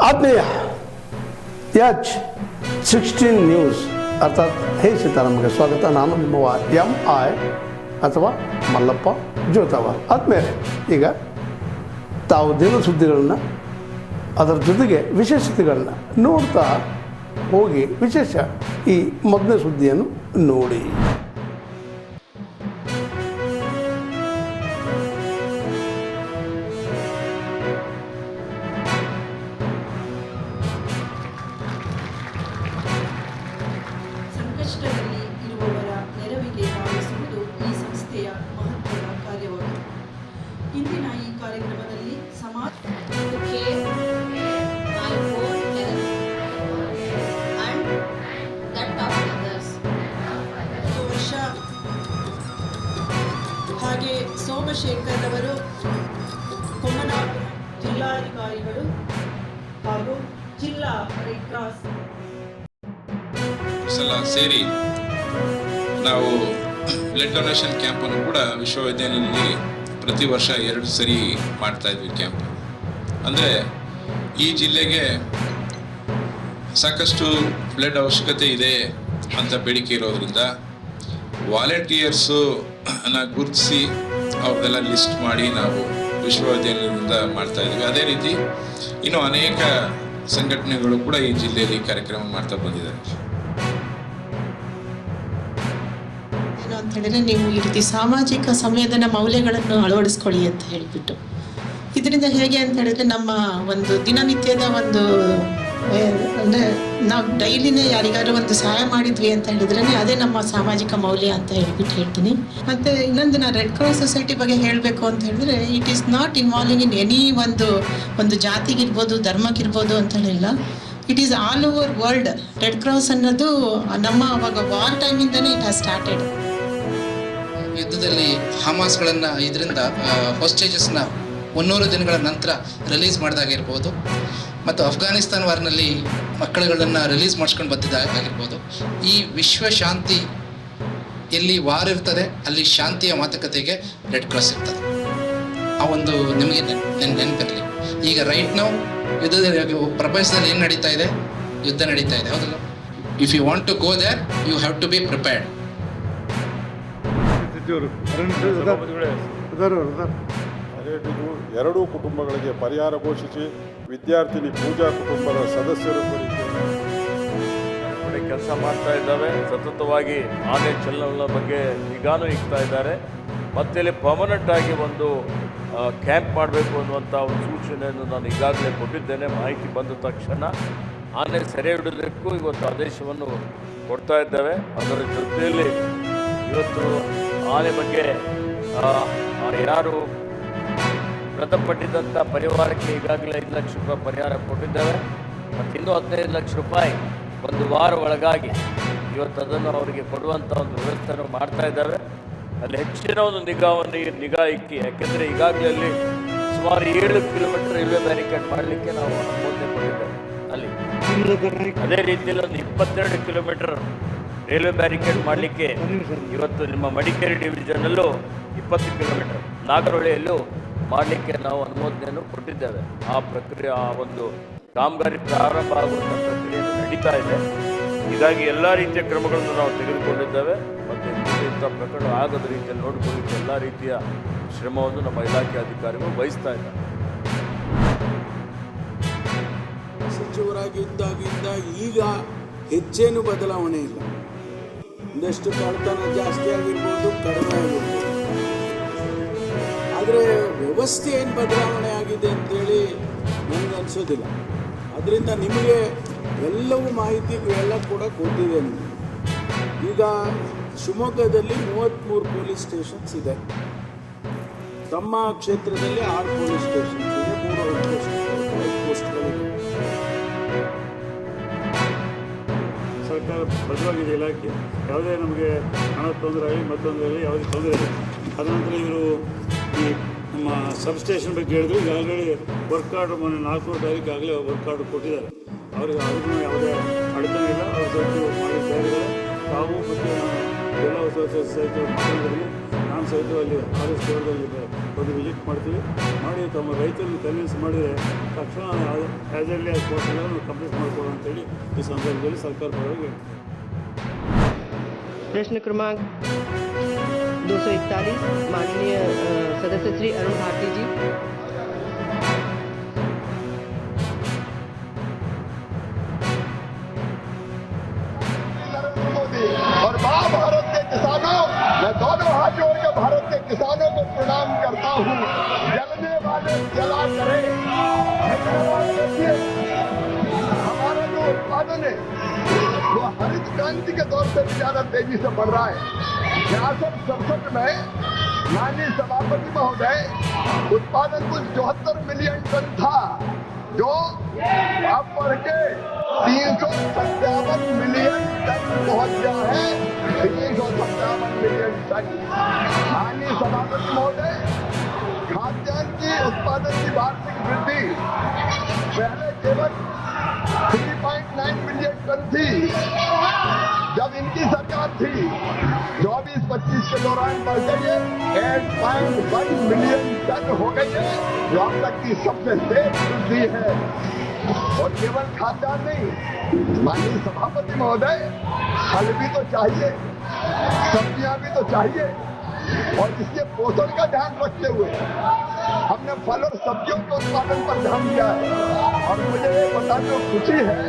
ಆತ್ಮೀಯ H16 news ಅರ್ಥಾತ್ ಹೇ ಸೀತಾರಾಮ್ಗೆ ಸ್ವಾಗತ. ನಾನು ನಿಮ್ಮವ MI ಅಥವಾ ಮಲ್ಲಪ್ಪ ಜೋತಾವ. ಆದ್ಮೇಲೆ ಈಗ ತಾವು ದಿನ ಸುದ್ದಿಗಳನ್ನ ಅದರ ಜೊತೆಗೆ ವಿಶೇಷತೆಗಳನ್ನ ನೋಡ್ತಾ ಹೋಗಿ ವಿಶೇಷ ಈ ಮೊದಲನೇ ಸುದ್ದಿಯನ್ನು ನೋಡಿ. ಸಂಕಷ್ಟದಲ್ಲಿ ಇರುವವರ ನೆರವಿಗೆ ಧಾವಿಸುವುದು ಈ ಸಂಸ್ಥೆಯ ಮಹತ್ವದ ಕಾರ್ಯವಾಗಿದೆ. ಇಂದಿನ ಈ ಕಾರ್ಯಕ್ರಮದಲ್ಲಿ ಸಮಾಜ ವರ್ಷ ಹಾಗೆ ಸೋಮಶೇಖರ್ ಅವರು ಕೊಮ್ಮನಾಪುರ ಜಿಲ್ಲಾಧಿಕಾರಿಗಳು ಹಾಗೂ ಜಿಲ್ಲಾ ರೆಡ್ ಕ್ರಾಸ್ ಸಲ ಸೇರಿ ನಾವು ಬ್ಲಡ್ ಡೊನೇಷನ್ ಕ್ಯಾಂಪನ್ನು ಕೂಡ ವಿಶ್ವವಿದ್ಯಾಲಯದಲ್ಲಿ ಪ್ರತಿ ವರ್ಷ 2 ಸರಿ ಮಾಡ್ತಾ ಇದ್ವಿ ಕ್ಯಾಂಪ್. ಅಂದರೆ ಈ ಜಿಲ್ಲೆಗೆ ಸಾಕಷ್ಟು ಬ್ಲಡ್ ಅವಶ್ಯಕತೆ ಇದೆ ಅಂತ ಬೇಡಿಕೆ ಇರೋದ್ರಿಂದ ವಾಲಂಟಿಯರ್ಸು ಗುರುತಿಸಿ ಅವ್ರದ್ದೆಲ್ಲ ಲಿಸ್ಟ್ ಮಾಡಿ ನಾವು ವಿಶ್ವವಿದ್ಯಾಲಯದಿಂದ ಮಾಡ್ತಾ ಇದ್ವಿ. ಅದೇ ರೀತಿ ಇನ್ನೂ ಅನೇಕ ಸಂಘಟನೆಗಳು ಕೂಡ ಈ ಜಿಲ್ಲೆಯಲ್ಲಿ ಕಾರ್ಯಕ್ರಮ ಮಾಡ್ತಾ ಬಂದಿದ್ದಾರೆ. ಅಂತ ಹೇಳಿದ್ರೆ ನೀವು ಈ ರೀತಿ ಸಾಮಾಜಿಕ ಸಂವೇದನ ಮೌಲ್ಯಗಳನ್ನು ಅಳವಡಿಸ್ಕೊಳ್ಳಿ ಅಂತ ಹೇಳಿಬಿಟ್ಟು, ಇದರಿಂದ ಹೇಗೆ ಅಂತ ಹೇಳಿದ್ರೆ ನಮ್ಮ ಒಂದು ದಿನನಿತ್ಯದ ಒಂದು ಅಂದರೆ ನಾವು ಡೈಲಿನೇ ಯಾರಿಗಾದ್ರೂ ಒಂದು ಸಹಾಯ ಮಾಡಿದ್ವಿ ಅಂತ ಹೇಳಿದ್ರೆ ಅದೇ ನಮ್ಮ ಸಾಮಾಜಿಕ ಮೌಲ್ಯ ಅಂತ ಹೇಳ್ಬಿಟ್ಟು ಹೇಳ್ತೀನಿ. ಮತ್ತು ಇನ್ನೊಂದು ನಾನು ರೆಡ್ ಕ್ರಾಸ್ ಸೊಸೈಟಿ ಬಗ್ಗೆ ಹೇಳಬೇಕು ಅಂತ ಹೇಳಿದ್ರೆ, it is not involving in any ಒಂದು ಜಾತಿಗಿರ್ಬೋದು ಧರ್ಮಕ್ಕಿರ್ಬೋದು ಅಂತ ಹೇಳಿಲ್ಲ. It is all over world. Red cross ಅನ್ನೋದು ನಮ್ಮ ಅವಾಗ ವಾರ್ ಟೈಮಿಂದನೇ ಇಟ್ ಹ್ಯಾಸ್ ಸ್ಟಾರ್ಟೆಡ್. ಯುದ್ಧದಲ್ಲಿ ಹಮಾಸ್ಗಳನ್ನು ಇದರಿಂದ ಹೋಸ್ಟೇಜಸ್ನ 100 ದಿನಗಳ ನಂತರ ರಿಲೀಸ್ ಮಾಡಿದಾಗಿರ್ಬೋದು, ಮತ್ತು ಅಫ್ಘಾನಿಸ್ತಾನ್ ವಾರ್ನಲ್ಲಿ ಮಕ್ಕಳುಗಳನ್ನು ರಿಲೀಸ್ ಮಾಡಿಸ್ಕೊಂಡು ಬಂದಿದ್ದಾಗಿರ್ಬೋದು. ಈ ವಿಶ್ವ ಶಾಂತಿ ಎಲ್ಲಿ ವಾರ್ ಇರ್ತದೆ ಅಲ್ಲಿ ಶಾಂತಿಯ ಮಾತುಕತೆಗೆ ರೆಡ್ ಕ್ರಾಸ್ ಇರ್ತದೆ. ಆ ಒಂದು ನಿಮಗೆ ನೆನಪಿರಲಿ. ಈಗ ರೈಟ್ ನಾವು ಯುದ್ಧದಲ್ಲಿ ಪ್ರಪಂಚದಲ್ಲಿ ಏನು ನಡೀತಾ ಇದೆ, ಯುದ್ಧ ನಡೀತಾ ಇದೆ, ಹೌದಲ್ಲ? If you want to go there you have to be prepared. ಎರಡೂ ಕುಟುಂಬಗಳಿಗೆ ಪರಿಹಾರ ಘೋಷಿಸಿ ವಿದ್ಯಾರ್ಥಿನಿ ಪೂಜಾ ಕುಟುಂಬದ ಸದಸ್ಯರು ಕೆಲಸ ಮಾಡ್ತಾ ಇದ್ದಾವೆ. ಸತತವಾಗಿ ಆನೆ ಚಲನವಲನ ಬಗ್ಗೆ ನಿಗಾನು ಇಡ್ತಾ ಇದ್ದಾರೆ. ಮತ್ತೆ ಇಲ್ಲಿ ಪರ್ಮನೆಂಟ್ ಆಗಿ ಒಂದು ಕ್ಯಾಂಪ್ ಮಾಡಬೇಕು ಅನ್ನುವಂಥ ಒಂದು ಸೂಚನೆಯನ್ನು ನಾನು ಈಗಾಗಲೇ ಕೊಟ್ಟಿದ್ದೇನೆ. ಮಾಹಿತಿ ಬಂದ ತಕ್ಷಣ ಆನೆ ಸೆರೆ ಹಿಡಿಯೋದಕ್ಕೂ ಇವತ್ತು ಆದೇಶವನ್ನು ಕೊಡ್ತಾ ಇದ್ದೇವೆ. ಅದರ ಜೊತೆಯಲ್ಲಿ ಇವತ್ತು ಆನೆ ಬಗ್ಗೆ ಯಾರು ಮೃತಪಟ್ಟಿದ್ದಂಥ ಪರಿವಾರಕ್ಕೆ ಈಗಾಗಲೇ 5 ಲಕ್ಷ ರೂಪಾಯಿ ಪರಿಹಾರ ಕೊಟ್ಟಿದ್ದೇವೆ. ಮತ್ತು ಇನ್ನೂ 15 ಲಕ್ಷ ರೂಪಾಯಿ ಒಂದು ವಾರ ಒಳಗಾಗಿ ಇವತ್ತು ಅದನ್ನು ಅವರಿಗೆ ಕೊಡುವಂಥ ಒಂದು ವ್ಯವಸ್ಥೆಯನ್ನು ಮಾಡ್ತಾ ಇದ್ದಾವೆ. ಅಲ್ಲಿ ಹೆಚ್ಚಿನ ಒಂದು ನಿಗಾ ಇಕ್ಕಿ, ಯಾಕೆಂದರೆ ಈಗಾಗಲೇ ಅಲ್ಲಿ ಸುಮಾರು 7 ಕಿಲೋಮೀಟರ್ ರೈಲ್ವೆ ಬ್ಯಾರಿಕೇಡ್ ಮಾಡಲಿಕ್ಕೆ ನಾವು ಅನುಮೋದನೆ ಕೊಟ್ಟಿದ್ದೇವೆ. ಅಲ್ಲಿ ಅದೇ ರೀತಿಯಲ್ಲಿ ಒಂದು 22 ಕಿಲೋಮೀಟರ್ ರೈಲ್ವೆ ಬ್ಯಾರಿಕೇಡ್ ಮಾಡಲಿಕ್ಕೆ ಇವತ್ತು ನಿಮ್ಮ ಮಡಿಕೇರಿ ಡಿವಿಷನಲ್ಲೂ 20 ಕಿಲೋಮೀಟರ್, ನಾಗರಹೊಳೆಯಲ್ಲೂ ಮಾಡಲಿಕ್ಕೆ ನಾವು ಅನುಮೋದನೆಯನ್ನು ಕೊಟ್ಟಿದ್ದೇವೆ. ಆ ಪ್ರಕ್ರಿಯೆ, ಆ ಒಂದು ಕಾಮಗಾರಿ ಪ್ರಾರಂಭ ಆಗುವಂಥ ಪ್ರಕ್ರಿಯೆಯನ್ನು ನಡೀತಾ ಇದೆ. ಹೀಗಾಗಿ ಎಲ್ಲ ರೀತಿಯ ಕ್ರಮಗಳನ್ನು ನಾವು ತೆಗೆದುಕೊಂಡಿದ್ದೇವೆ. ಮತ್ತು ಇಂಥ ಪ್ರಕರಣ ಆಗದ ರೀತಿಯಲ್ಲಿ ನೋಡಿಕೊಳ್ಳಿಕ್ಕೆ ಎಲ್ಲ ರೀತಿಯ ಶ್ರಮವನ್ನು ನಮ್ಮ ಇಲಾಖೆ ಅಧಿಕಾರಿಗಳು ವಹಿಸ್ತಾ ಇದ್ದಾರೆ. ಸಚಿವರಾಗಿದ್ದಾಗಿಂದ ಈಗ ಹೆಚ್ಚೇನು ಬದಲಾವಣೆ ಇಲ್ಲ. ಒಂದಷ್ಟು ಕಳ್ಳತನ ಜಾಸ್ತಿ ಆಗಿರ್ಬೋದು, ಕಡಿಮೆ ಆಗಿರ್ಬೋದು. ಆದರೆ ವ್ಯವಸ್ಥೆ ಏನು ಬದಲಾವಣೆ ಆಗಿದೆ ಅಂತೇಳಿ ನನಗೆ ಅನಿಸೋದಿಲ್ಲ. ಅದರಿಂದ ನಿಮಗೆ ಎಲ್ಲವೂ ಮಾಹಿತಿ ಎಲ್ಲ ಕೂಡ ಕೊಟ್ಟಿದೆ. ನಿಮಗೆ ಈಗ ಶಿವಮೊಗ್ಗದಲ್ಲಿ 33 ಪೊಲೀಸ್ ಸ್ಟೇಷನ್ಸ್ ಇದೆ. ತಮ್ಮ ಕ್ಷೇತ್ರದಲ್ಲಿ 6 ಪೊಲೀಸ್ ಸ್ಟೇಷನ್ಸ್ ಇದೆ, 3 ಔಟ್ ಪೋಸ್ಟ್ಗಳಿದೆ. ಸರ್ಕಾರ ಬದ್ಧವಾಗಿದೆ. ಇಲಾಖೆ ಯಾವುದೇ ನಮಗೆ ಹಣ ತೊಂದರೆ ಆಗಲಿ ಮತ್ತೊಂದರಲ್ಲಿ ಯಾವುದೇ ತೊಂದರೆ ಇಲ್ಲ. ಅದನಂತರ ಇವರು ಈ ನಮ್ಮ ಸಬ್ಸ್ಟೇಷನ್ ಬಗ್ಗೆ ಹೇಳಿದ್ರು. ಈಗ ಆಲ್ರೆಡಿ ವರ್ಕ್ ಆರ್ಡ್ರ್ ಮೊನ್ನೆ 4ನೇ ತಾರೀಕಾಗಲೇ ವರ್ಕ್ ಆರ್ಡ್ರ್ ಕೊಟ್ಟಿದ್ದಾರೆ. ಅವ್ರಿಗೆ ಯಾವುದೇ ಅಡಚಣೆ ಇಲ್ಲ. ಅವ್ರ ಸಹಿತ ಮಾಡಿದ್ದಾರೆ. ತಾವು ಮತ್ತು ಎಲ್ಲ ಸಹಿತ ಮಾಧ್ಯಮದಲ್ಲಿ ನಾನು ಸಹಿತ ಅಲ್ಲಿ ಆದಷ್ಟು ಒಂದು ವಿಸಿಟ್ ಮಾಡ್ತೀವಿ. ಮಾಡಿ ತಮ್ಮ ರೈತರನ್ನು ಕನ್ವಿನ್ಸ್ ಮಾಡಿದರೆ ತಕ್ಷಣ ಆ್ಯಸ್ ಎರ್ಲಿ ಆಸ್ ಪಾಸಿಬಲ್ ನಾವು ಕಂಪ್ಲೀಟ್ ಮಾಡ್ಕೊಳ್ಳೋ ಅಂತೇಳಿ ಈ ಸಂದರ್ಭದಲ್ಲಿ ಸರ್ಕಾರ ಪರವಾಗಿ ಹೇಳ್ತೀವಿ. प्रश्न क्रमांक 241 माननीय सदस्य श्री अरुण भारती जी। और माँ भारत के किसानों, मैं दोनों हाथ जोड़ के भारत के किसानों को प्रणाम करता हूँ। जलने वाले जला करे। हमारा जो उत्पादन है वो हरित क्रांति के दौर से भी ज्यादा तेजी से बढ़ रहा है। 66-67 में माननीय सभापति महोदय उत्पादन कुल 74 मिलियन टन था, जो अब बढ़ के 357 मिलियन टन पहुंच गया है। 357 मिलियन टन। माननीय सभापति महोदय, खाद्यान्न की उत्पादन की वार्षिक वृद्धि पहले केवल 3.9 मिलियन टन थी जब इनकी सरकार थी। 24-25 के दौरान बढ़ गई है 8.1 मिलियन टन हो गई है, जो अब तक की सबसे तेज वृद्धि है। और केवल खाद्यान्न नहीं, माननीय सभापति महोदय, फल भी तो चाहिए, सब्जियां भी तो चाहिए, और इसके पोषण का ध्यान रखते हुए हमने फल और सब्जियों के उत्पादन पर ध्यान दिया है। और मुझे ये बताते हुए खुशी है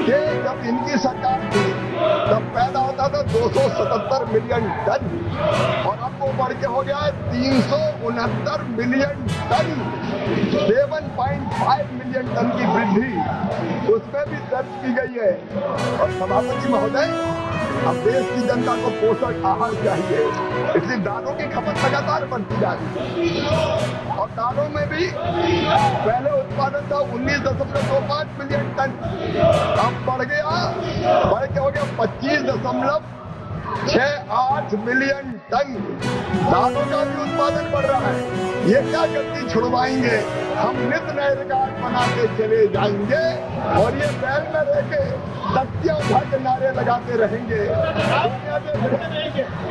कि जब इनकी सरकार थी तब पैदा होता था 277 मिलियन टन, और अब वो बढ़ के हो गया है 369 मिलियन टन। 7.5 मिलियन टन की वृद्धि उसमें भी दर्ज की गई है। और सभापति महोदय, अब देश की जनता को पोषक आहार चाहिए, इसलिए दालों की खपत लगातार बढ़ती जा रही है। और दालों में भी पहले उत्पादन था 19.25 मिलियन टन, अब बढ़ के हो गया 25.68 मिलियन टन। दालों का भी उत्पादन बढ़ रहा है। ये क्या गति छुड़वाएंगे? हम नित नए रिकॉर्ड बनाते चले जाएंगे और ये बैल में रह के तख्तियां उठा के नारे लगाते रहेंगे।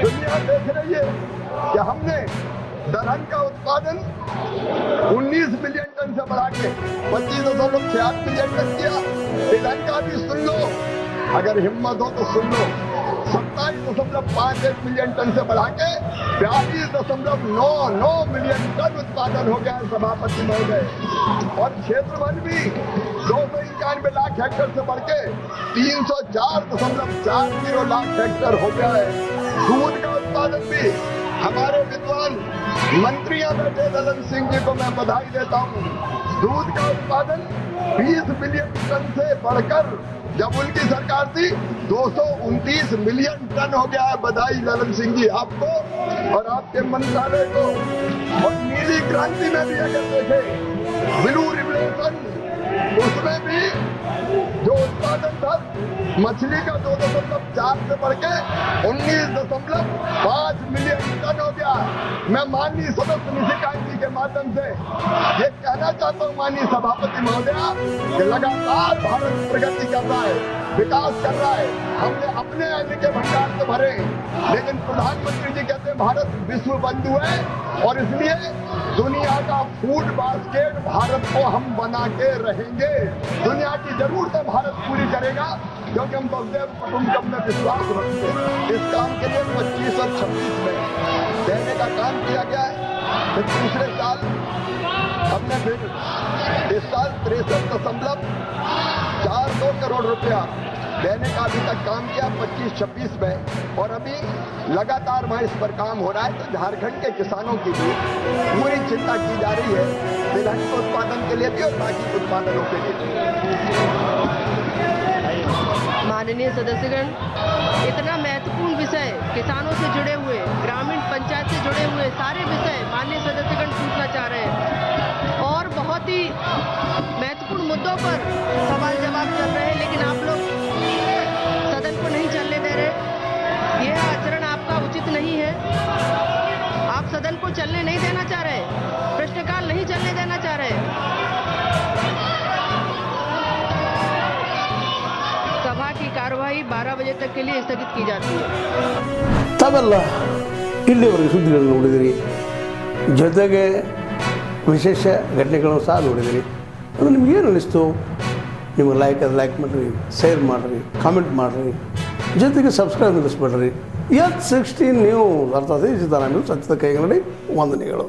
दुनिया देख रही है कि हमने दलहन का उत्पादन 19 मिलियन टन से बढ़ा के 25.68 मिलियन टन किया। तिलहन का भी सुन लो, अगर हिम्मत हो तो सुन लो, 27.51 मिलियन टन से बढ़ा के 42.99 मिलियन टन उत्पादन हो गया है सभापति महोदय। और क्षेत्रफल भी 291 लाख हेक्टेयर से बढ़ के 304.40 लाख हेक्टेयर हो गया है। दूध का उत्पादन भी हमारे विद्वान मंत्रियां बैठे ललन सिंह जी को मैं बधाई देता हूँ। दूध का उत्पादन 20 मिलियन टन से बढ़कर जब उनकी सरकार थी 229 मिलियन टन हो गया है। बधाई ललन सिंह जी आपको और आपके मंत्रालय को। और नीली क्रांति में भी अगर देखें, ब्लू रिवोल्यूशन, उसमें भी जो उत्पादन था मछली का 2.4 से बढ़ के 19.5 मिलियन टन हो गया। मैं माननीय सदस्य निशिकांत जी के माध्यम से ये कहना चाहता हूँ माननीय सभापति महोदय कि लगातार भारत प्रगति कर रहा है, विकास कर रहा है। हमने अपने अन्न के भंडार तो भरे, लेकिन प्रधानमंत्री जी कहते हैं भारत विश्व बंधु है, और इसलिए दुनिया का फूड बास्केट भारत को हम बना के रहेंगे। दुनिया की जरूरतें भारत पूरी करेगा, क्योंकि हम वसुधैव कुटुंबकम में विश्वास रखते हैं। इस काम के लिए 25 और 26 में देने का काम किया गया है। फिर दूसरे साल हमने फिर इस साल 63.42 करोड़ रुपया देने का अभी तक काम किया 25-26 में, और अभी लगातार वहाँ इस पर काम हो रहा है। तो झारखंड के किसानों की भी पूरी चिंता की जा रही है, तिलहन के उत्पादन के लिए भी और बाकी उत्पादनों के लिए। माननीय सदस्यगण, इतना महत्वपूर्ण विषय, किसानों से जुड़े हुए, ग्रामीण पंचायत से जुड़े हुए सारे विषय माननीय सदस्यगण पूछना चाह रहे हैं, और बहुत ही महत्वपूर्ण मुद्दों पर सवाल जवाब चल रहे हैं, लेकिन आप लोग सदन को नहीं चलने दे रहे। यह आचरण आपका उचित नहीं है। आप सदन को चलने नहीं देना चाह रहे, प्रश्नकाल नहीं चलने देना चाह रहे। सभा की कार्यवाही 12 बजे तक के लिए स्थगित की जाती है। ತಾವೆಲ್ಲ ಇಲ್ಲಿವರೆಗೆ ಸುದ್ದಿಗಳನ್ನು ನೋಡಿದಿರಿ. ಜೊತೆಗೆ ವಿಶೇಷ ಘಟನೆಗಳನ್ನು ಸಹ ನೋಡಿದಿರಿ. ಅದು ನಿಮ್ಗೇನು ಅನ್ನಿಸ್ತು? ನಿಮಗೆ ಲೈಕ್ ಮಾಡಿರಿ, ಶೇರ್ ಮಾಡಿರಿ, ಕಾಮೆಂಟ್ ಮಾಡಿರಿ, ಜೊತೆಗೆ ಸಬ್ಸ್ಕ್ರೈಬ್ ನಿಲ್ಲಿಸ್ಬೇಡ್ರಿ. H16 ನ್ಯೂಸ್ ಅರ್ಥಾತ್ ಈ ಸಿದ್ದರಾಮಯ್ಯ ಸತ್ಯದ ಕೈಗನ್ನಡಿ ವಂದನೆಗಳು.